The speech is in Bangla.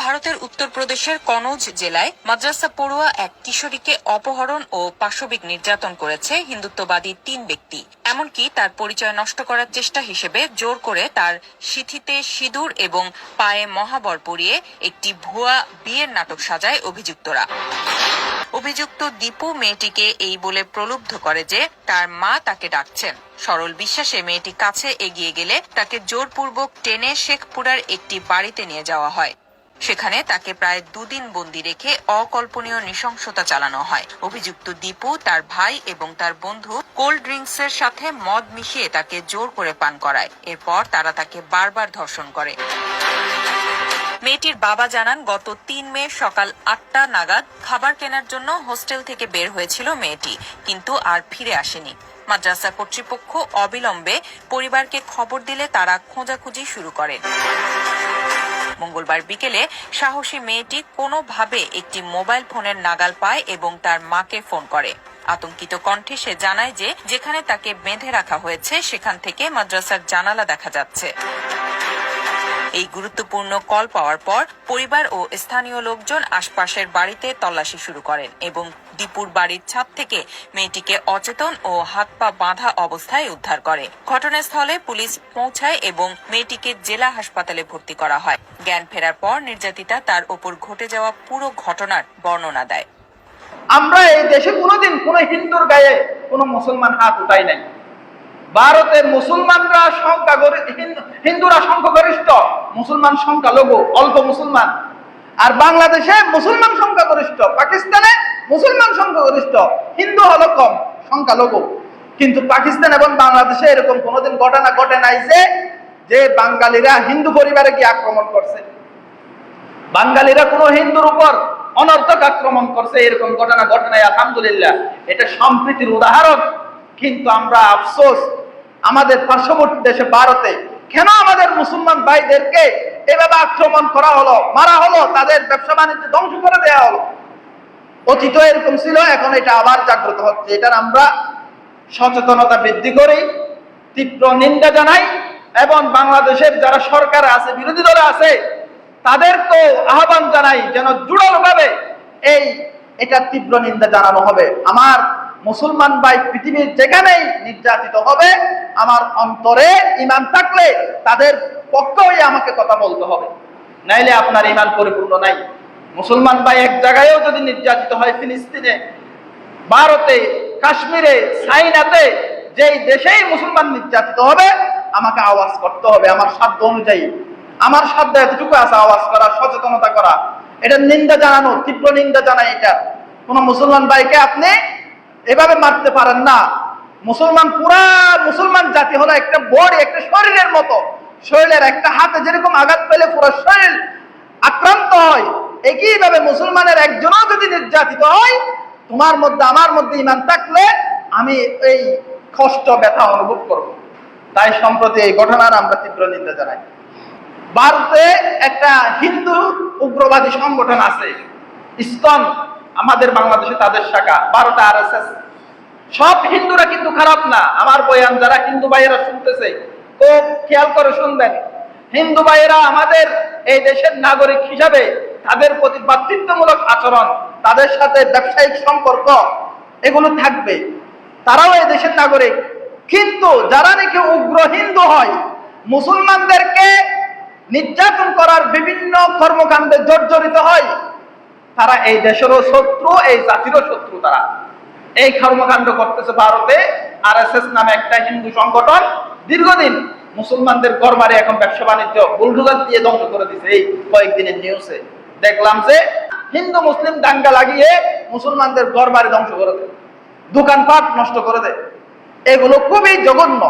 ভারতের উত্তরপ্রদেশের কনৌজ জেলায় মাদ্রাসা পড়ুয়া এক কিশোরীকে অপহরণ ও পাশবিক নির্যাতন করেছে হিন্দুত্ববাদী ৩ ব্যক্তি। এমনকি তার পরিচয় নষ্ট করার চেষ্টা হিসেবে জোর করে তার সিঁথিতে সিঁদুর এবং পায়ে মহাবর পরিয়ে একটি ভুয়া বিয়ের নাটক সাজায় অভিযুক্তরা। অভিযুক্ত দীপু মেয়েটিকে এই বলে প্রলুব্ধ করে যে তার মা তাকে ডাকছেন। সরল বিশ্বাসে মেয়েটি কাছে এগিয়ে গেলে তাকে জোরপূর্বক টেনে শেখপুরার একটি বাড়িতে নিয়ে যাওয়া হয়। সেখানে তাকে প্রায় 2 দিন বন্দী রেখে অকল্পনীয় নৃশংসতা চালানো হয়। অভিযুক্ত দীপু, তার ভাই এবং তার বন্ধু কোল্ড ড্রিঙ্কসের সাথে মদ মিশিয়ে তাকে জোর করে পান করায়। এরপর তারা তাকে বারবার ধর্ষণ করে। মেয়েটির বাবা জানান, গত 3 মে সকাল 8টা নাগাদ খাবার কেনার জন্য হোস্টেল থেকে বের হয়েছিল মেয়েটি, কিন্তু আর ফিরে আসেনি। মাদ্রাসা কর্তৃপক্ষ অবিলম্বে পরিবারকে খবর দিলে তারা খোঁজাখুঁজি শুরু করে। মঙ্গলবার বিকেলে সাহসী মেয়েটি কোনোভাবে একটি মোবাইল ফোনের নাগাল পায় এবং তার মাকে ফোন করে। আতঙ্কিত কণ্ঠে সে জানায় যে যেখানে তাকে বেঁধে রাখা হয়েছে সেখান থেকে মাদ্রাসার জানালা দেখা যাচ্ছে। এই গুরুত্বপূর্ণ কল পাওয়ার পর পরিবার ও স্থানীয় লোকজন আশপাশের বাড়িতে তল্লাশি শুরু করেন এবং দীপুর বাড়ির ছাদ থেকে মেয়েটিকে অচেতন ও হাত পা বাঁধা অবস্থায় উদ্ধার করে। ঘটনাস্থলে পুলিশ পৌঁছায় এবং মেয়েটিকে জেলা হাসপাতালে ভর্তি করা হয়। জ্ঞান ফেরার পর নির্যাতিতা তার ওপর ঘটে যাওয়া পুরো ঘটনার বর্ণনা দেয়। আমরা এই দেশে কোনোদিন কোনো হিন্দুর গায়ে কোনো মুসলমান হাত উঠাই নাই। ভারতের মুসলমানরা হিন্দুরা সংখ্যাগরিষ্ঠ, মুসলমান সংখ্যালঘু, অল্প মুসলমান। আর বাংলাদেশে মুসলমান সংখ্যাগরিষ্ঠ, পাকিস্তানে মুসলমান সংখ্যাগরিষ্ঠ, হিন্দু হলো কম, সংখ্যালঘু। কিন্তু পাকিস্তান এবং বাংলাদেশে এরকম কোনোদিন ঘটনা ঘটে নাই যে বাঙালিরা হিন্দু পরিবারে গিয়ে আক্রমণ করছে, বাঙালিরা কোনো হিন্দুর উপর অনর্থক আক্রমণ করছে, এরকম ঘটনা ঘটে নাই। আলহামদুলিল্লাহ, এটা সম্প্রীতির উদাহরণ। কিন্তু আমরা আফসোস, আমাদের পার্শ্ববর্তী দেশে ভারতে কেন আমাদের মুসলমান ভাইদেরকে এভাবে আক্রমণ করা হলো, মারা হলো, তাদের ব্যবসা বাণিজ্য ধ্বংস করে দেওয়া হলো। অতীত এরকম ছিল, এখন এটা আবার জাগ্রত হচ্ছে। এটার আমরা সচেতনতা বৃদ্ধি করি, তীব্র নিন্দা জানাই এবং বাংলাদেশের যারা সরকার আছে, বিরোধী দল আছে, তাদেরকেও আহ্বান জানাই যেন জোরালোভাবে এটা তীব্র নিন্দা জানানো হবে। আমার মুসলমান ভাই পৃথিবীর যেখানেই নির্যাতিত হবে, আমার অন্তরে ঈমান থাকলে তাদের পক্ষেই আমাকে কথা বলতে হবে, নাইলে আপনার ঈমান পরিপূর্ণ নাই। মুসলমান ভাই এক জায়গায়ও যদি নির্যাতিত হয়, ফিলিস্তিনে, ভারতে, কাশ্মীরে, চাইনাতে, যেই দেশেই মুসলমান নির্যাতিত হবে, আমাকে আওয়াজ করতে হবে। আমার সাধ্য অনুযায়ী, আমার সাধ্য এতটুকু আছে আওয়াজ করা, সচেতনতা করা, এটা নিন্দা জানানো, তীব্র নিন্দা জানাই। এটা কোন মুসলমান ভাইকে আপনি এভাবে মারতে পারেন না। পুরা মুসলমান জাতি হলো একটা বডি, একটা শরীরের মতো। শরীরের একটা হাতে যেরকম আঘাত পেলে পুরো শরীর আক্রান্ত হয়, একইভাবে মুসলমানের একজনও যদি নির্যাতিত হয়, তোমার মধ্যে আমার মধ্যে ঈমান থাকলে আমি এই কষ্ট ব্যথা অনুভব করব। তাই সম্প্রতি এই ঘটনার আমরা তীব্র নিন্দা জানাই। ভারতে একটা হিন্দু উগ্রবাদী সংগঠন আছে, ইসকন, আমাদের বাংলাদেশে তাদের শাখা, ভারতে RSS। সব হিন্দুরা কিন্তু খারাপ না। আমার বয়ান যারা হিন্দু ভাইয়েরা শুনতেছে, খুব খেয়াল করে শুনবেন। হিন্দু ভাইয়েরা আমাদের এই দেশের নাগরিক হিসাবে তাদের প্রতি ভ্রাতৃত্বমূলক আচরণ, তাদের সাথে ব্যবসায়িক সম্পর্ক, এগুলো থাকবে। তারাও এই দেশের নাগরিক। কিন্তু যারা নাকি উগ্র হিন্দু হয়, মুসলমানদেরকে নির্যাতন করার বিভিন্ন কর্মকাণ্ডে জর্জরিত হয়, তারা এই দেশেরও শত্রু, এই জাতিরও শত্রু। তারা এই কর্মকাণ্ড করতেছে ভারতে। RSS নামে একটা হিন্দু সংগঠন দীর্ঘদিন মুসলমানদের গড়বাড়ি, এখন ব্যবসা বাণিজ্য বুলডোজার দিয়ে ধ্বংস করে দিচ্ছে। এই কয়েকদিনের নিউজে দেখলাম যে হিন্দু মুসলিম দাঙ্গা লাগিয়ে মুসলমানদের গড়বাড়ি ধ্বংস করে দেয়, দোকানপাট নষ্ট করে দেয়। এগুলো খুবই জঘন্য।